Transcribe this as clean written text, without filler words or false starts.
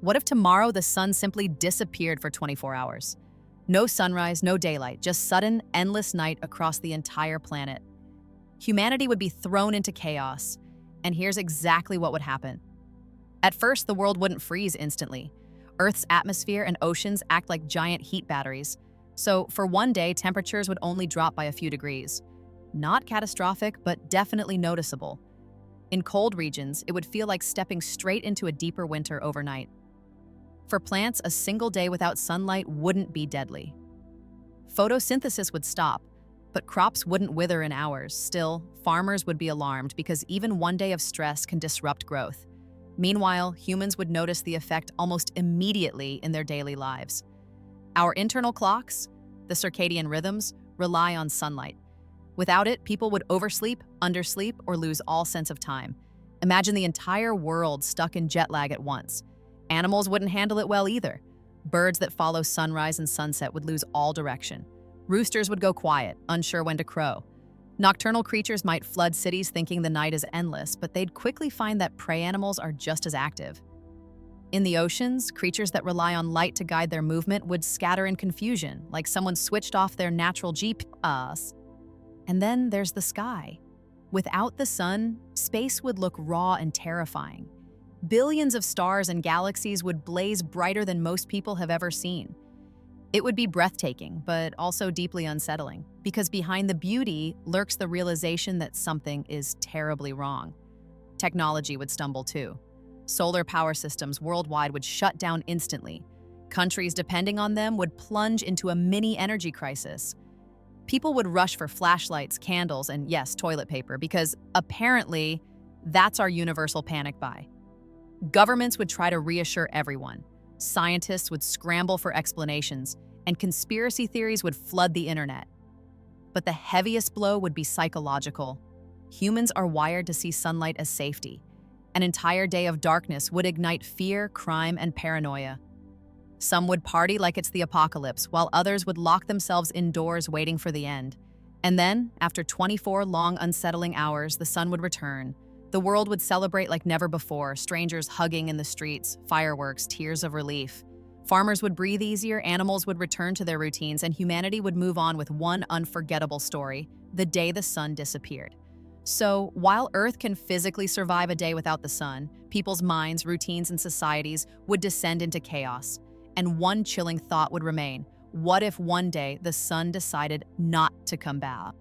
What if tomorrow the sun simply disappeared for 24 hours? No sunrise, no daylight, just sudden, endless night across the entire planet. Humanity would be thrown into chaos, and here's exactly what would happen. At first, the world wouldn't freeze instantly. Earth's atmosphere and oceans act like giant heat batteries, so for one day, temperatures would only drop by a few degrees. Not catastrophic, but definitely noticeable. In cold regions, it would feel like stepping straight into a deeper winter overnight. For plants, a single day without sunlight wouldn't be deadly. Photosynthesis would stop, but crops wouldn't wither in hours. Still, farmers would be alarmed because even one day of stress can disrupt growth. Meanwhile, humans would notice the effect almost immediately in their daily lives. Our internal clocks, the circadian rhythms, rely on sunlight. Without it, people would oversleep, undersleep, or lose all sense of time. Imagine the entire world stuck in jet lag at once. Animals wouldn't handle it well either. Birds that follow sunrise and sunset would lose all direction. Roosters would go quiet, unsure when to crow. Nocturnal creatures might flood cities thinking the night is endless, but they'd quickly find that prey animals are just as active. In the oceans, creatures that rely on light to guide their movement would scatter in confusion, like someone switched off their natural GPS. And then there's the sky. Without the sun, space would look raw and terrifying. Billions of stars and galaxies would blaze brighter than most people have ever seen. It would be breathtaking, but also deeply unsettling, because behind the beauty lurks the realization that something is terribly wrong. Technology would stumble too. Solar power systems worldwide would shut down instantly. Countries depending on them would plunge into a mini energy crisis. People would rush for flashlights, candles, and yes, toilet paper, because apparently that's our universal panic buy. Governments would try to reassure everyone. Scientists would scramble for explanations, and conspiracy theories would flood the internet. But the heaviest blow would be psychological. Humans are wired to see sunlight as safety. An entire day of darkness would ignite fear, crime, and paranoia. Some would party like it's the apocalypse, while others would lock themselves indoors waiting for the end. And then, after 24 long, unsettling hours, the sun would return. The world would celebrate like never before, strangers hugging in the streets, fireworks, tears of relief. Farmers would breathe easier, animals would return to their routines, and humanity would move on with one unforgettable story: the day the sun disappeared. So, while Earth can physically survive a day without the sun, people's minds, routines, and societies would descend into chaos. And one chilling thought would remain: what if one day the sun decided not to come back?